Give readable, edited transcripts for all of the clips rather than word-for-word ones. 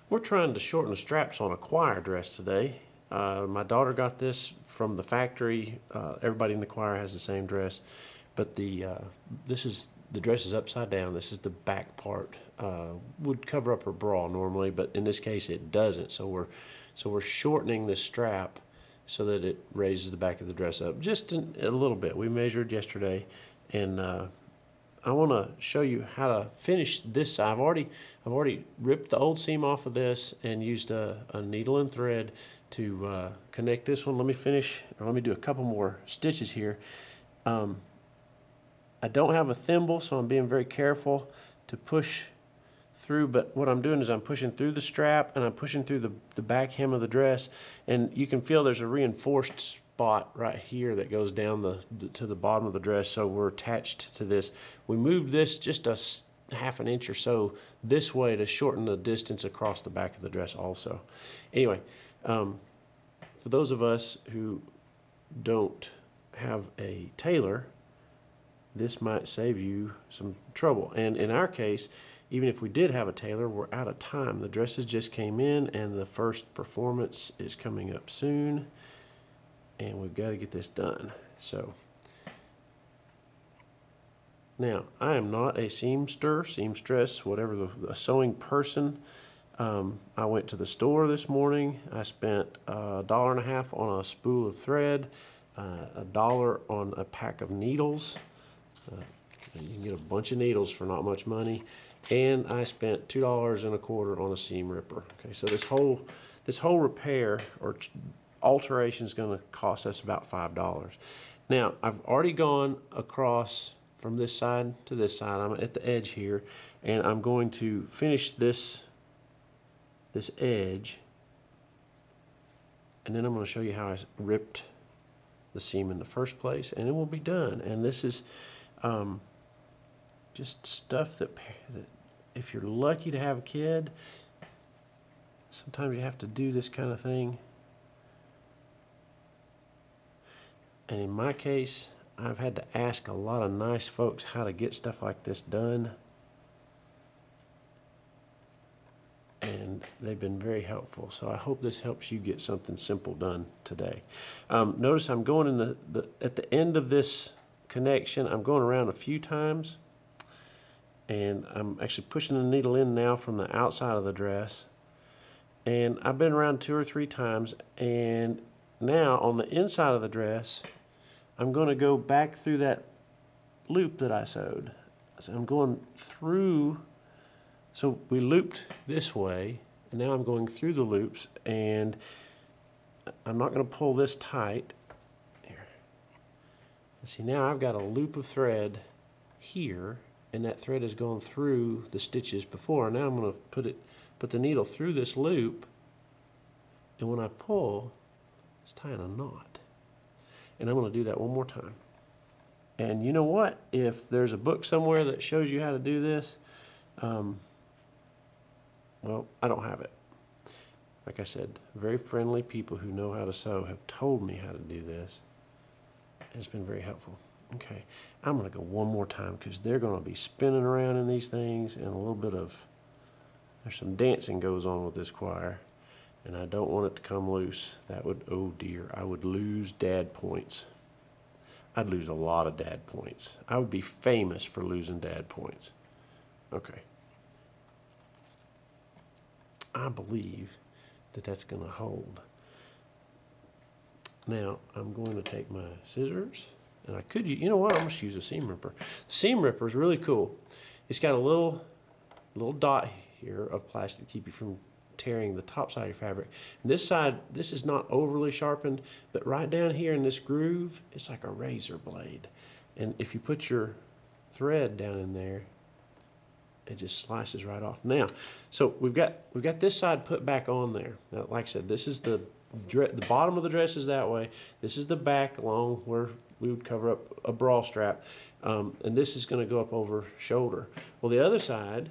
We're trying to shorten the straps on a choir dress today. My daughter got this from the factory. Everybody in the choir has the same dress, but the dress is upside down. This is the back part. Would cover up her bra normally, but in this case it doesn't. So we're shortening the strap so that it raises the back of the dress up just a little bit. We measured yesterday, and I want to show you how to finish this side. I've already ripped the old seam off of this and used a needle and thread to connect this one. Let me do a couple more stitches here. I don't have a thimble, so I'm being very careful to push through, but what I'm doing is I'm pushing through the strap and I'm pushing through the back hem of the dress, and you can feel there's a reinforced spot right here that goes down to the bottom of the dress, so we're attached to this. We moved this just a half an inch or so this way to shorten the distance across the back of the dress also. Anyway, for those of us who don't have a tailor, this might save you some trouble. And in our case, even if we did have a tailor, we're out of time. The dresses just came in and the first performance is coming up soon, and we've got to get this done. So now, I am not a seamstress, whatever, the sewing person. I went to the store this morning. I spent $1.50 on a spool of thread, $1 on a pack of needles. You can get a bunch of needles for not much money. And I spent $2.25 on a seam ripper. Okay, so this whole repair or alteration is going to cost us about $5. Now, I've already gone across from this side to this side. I'm at the edge here, and I'm going to finish this edge, and then I'm going to show you how I ripped the seam in the first place, and it will be done. And this is just stuff that if you're lucky to have a kid, sometimes you have to do this kind of thing. And in my case, I've had to ask a lot of nice folks how to get stuff like this done, and they've been very helpful. So I hope this helps you get something simple done today. Notice I'm going in at the end of this connection, I'm going around a few times, and I'm actually pushing the needle in now from the outside of the dress, and I've been around 2 or 3 times, and now on the inside of the dress I'm going to go back through that loop that I sewed. So I'm going through, so we looped this way, and now I'm going through the loops, and I'm not going to pull this tight. Here. And see, now I've got a loop of thread here, and that thread is going through the stitches before. Now I'm going to put the needle through this loop, and when I pull, it's tying a knot. And I'm going to do that one more time. And you know what? If there's a book somewhere that shows you how to do this, well, I don't have it. Like I said, very friendly people who know how to sew have told me how to do this. And it's been very helpful. Okay, I'm going to go one more time because they're going to be spinning around in these things, and there's some dancing goes on with this choir. And I don't want it to come loose. That would, oh dear, I would lose dad points. I'd lose a lot of dad points. I would be famous for losing dad points. Okay. I believe that that's going to hold. Now, I'm going to take my scissors, and you know what, I'm going to use a seam ripper. The seam ripper is really cool. It's got a little dot here of plastic to keep you from tearing the top side of your fabric. And this side, this is not overly sharpened, but right down here in this groove, it's like a razor blade. And if you put your thread down in there, it just slices right off. Now, so we've got this side put back on there. Now, like I said, this is the bottom of the dress is that way. This is the back along where we would cover up a bra strap, and this is going to go up over shoulder. Well, the other side.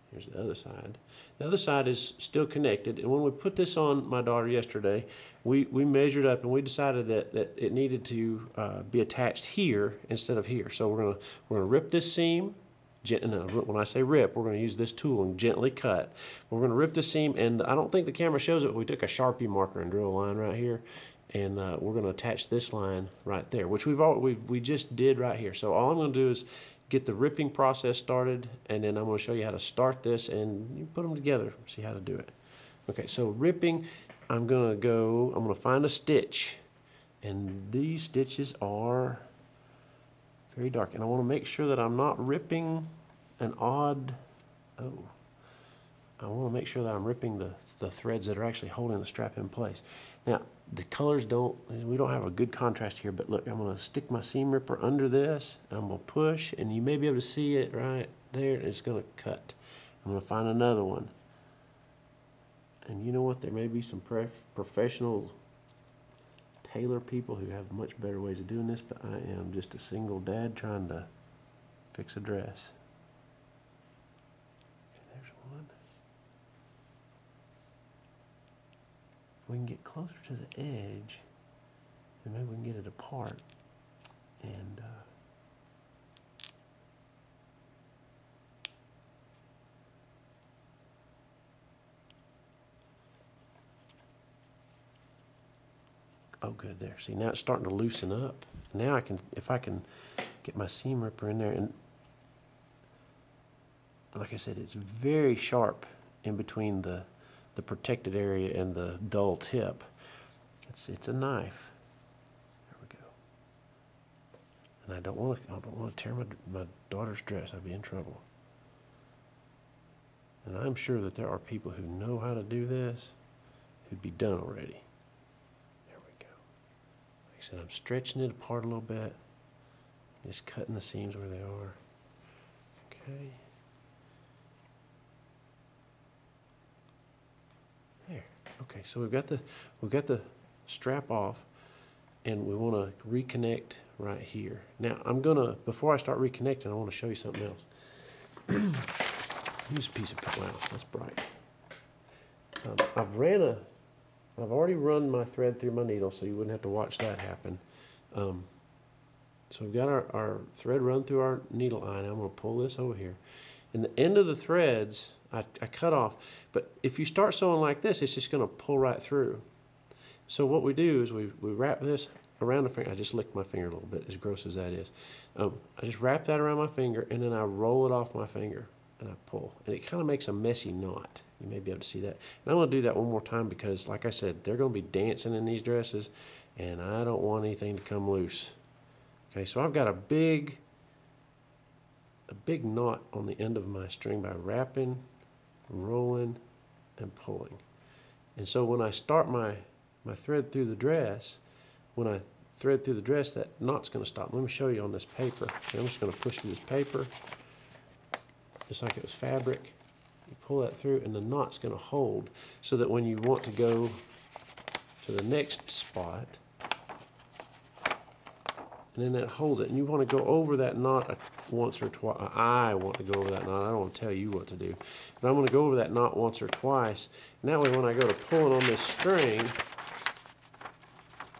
Here's the other side. The other side is still connected, and when we put this on my daughter yesterday, we measured up and we decided that it needed to be attached here instead of here. So we're gonna rip this seam When I say rip, we're going to use this tool and gently cut. We're going to rip the seam, and I don't think the camera shows it, but we took a Sharpie marker and drew a line right here, and we're going to attach this line right there, which we just did right here. So all I'm going to do is get the ripping process started, and then I'm going to show you how to start this, and you put them together, see how to do it. Okay, so ripping, I'm going to find a stitch, and these stitches are very dark, and I want to make sure that I'm not ripping an odd, I want to make sure that I'm ripping the threads that are actually holding the strap in place. Now, the colors we don't have a good contrast here, but look, I'm going to stick my seam ripper under this, and I'm going to push, and you may be able to see it right there, and it's going to cut. I'm going to find another one. And you know what, there may be some professional tailor people who have much better ways of doing this, but I am just a single dad trying to fix a dress. Okay, there's one. If we can get closer to the edge, then maybe we can get it apart. And oh, good, there. See, now it's starting to loosen up. Now if I can get my seam ripper in there, and like I said, it's very sharp in between the protected area and the dull tip. It's a knife. There we go. And I don't want to tear my daughter's dress. I'd be in trouble. And I'm sure that there are people who know how to do this who'd be done already. And I'm stretching it apart a little bit, just cutting the seams where they are. Okay. There. Okay, so we've got the strap off, and we want to reconnect right here. Now before I start reconnecting, I want to show you something else. Use a piece of, wow, that's bright. I've already run my thread through my needle, so you wouldn't have to watch that happen. So we've got our thread run through our needle eye. Now I'm going to pull this over here. And the end of the threads, I cut off. But if you start sewing like this, it's just going to pull right through. So what we do is we wrap this around the finger. I just licked my finger a little bit, as gross as that is. I just wrap that around my finger, and then I roll it off my finger, and I pull. And it kind of makes a messy knot. You may be able to see that. And I'm going to do that one more time because, like I said, they're going to be dancing in these dresses, and I don't want anything to come loose. Okay, so I've got a big knot on the end of my string by wrapping, rolling, and pulling. And so when I start my thread through the dress, that knot's going to stop. Let me show you on this paper. Okay, I'm just going to push through this paper, just like it was fabric. You pull that through, and the knot's going to hold, so that when you want to go to the next spot, and then that holds it, and you want to go over that knot once or twice. I want to go over that knot. I don't want to tell you what to do. But I'm going to go over that knot once or twice, and that way when I go to pulling on this string,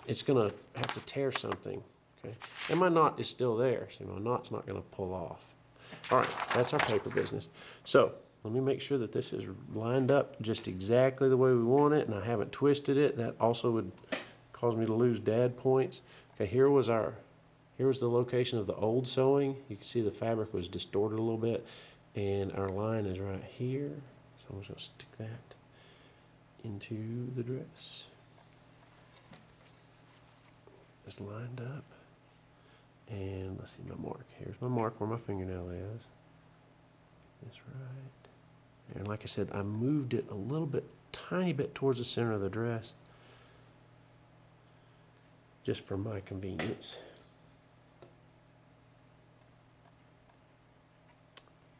it's going to have to tear something. Okay, and my knot is still there. See, my knot's not going to pull off. All right, that's our paper business. So let me make sure that this is lined up just exactly the way we want it, and I haven't twisted it. That also would cause me to lose dad points. Okay, here was the location of the old sewing. You can see the fabric was distorted a little bit, and our line is right here. So I'm just going to stick that into the dress. It's lined up. And let's see my mark. Here's my mark where my fingernail is. That's right. And like I said, I moved it a little bit, tiny bit towards the center of the dress, just for my convenience.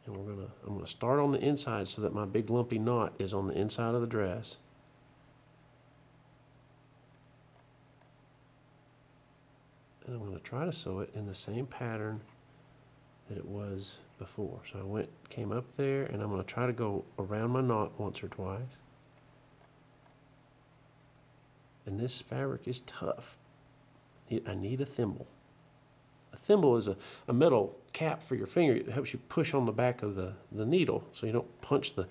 And I'm gonna start on the inside so that my big lumpy knot is on the inside of the dress. And I'm going to try to sew it in the same pattern that it was before. So I came up there, and I'm going to try to go around my knot once or twice. And this fabric is tough. I need a thimble. thimble is a metal cap for your finger. It helps you push on the back of the needle so you don't punch the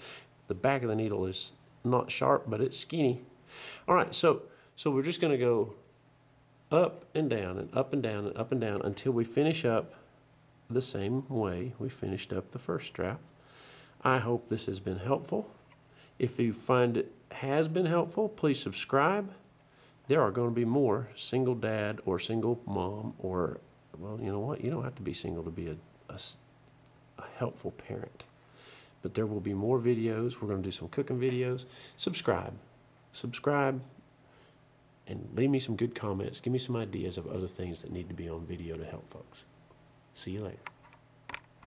back of the needle is not sharp, but it's skinny. All right, so we're just going to go up and down and up and down and up and down until we finish up the same way we finished up the first strap. I hope this has been helpful. If you find it has been helpful, please subscribe. There are going to be more single dad or single mom or, well, you know what? You don't have to be single to be a helpful parent. But there will be more videos. We're going to do some cooking videos. Subscribe, and leave me some good comments. Give me some ideas of other things that need to be on video to help folks. See you later.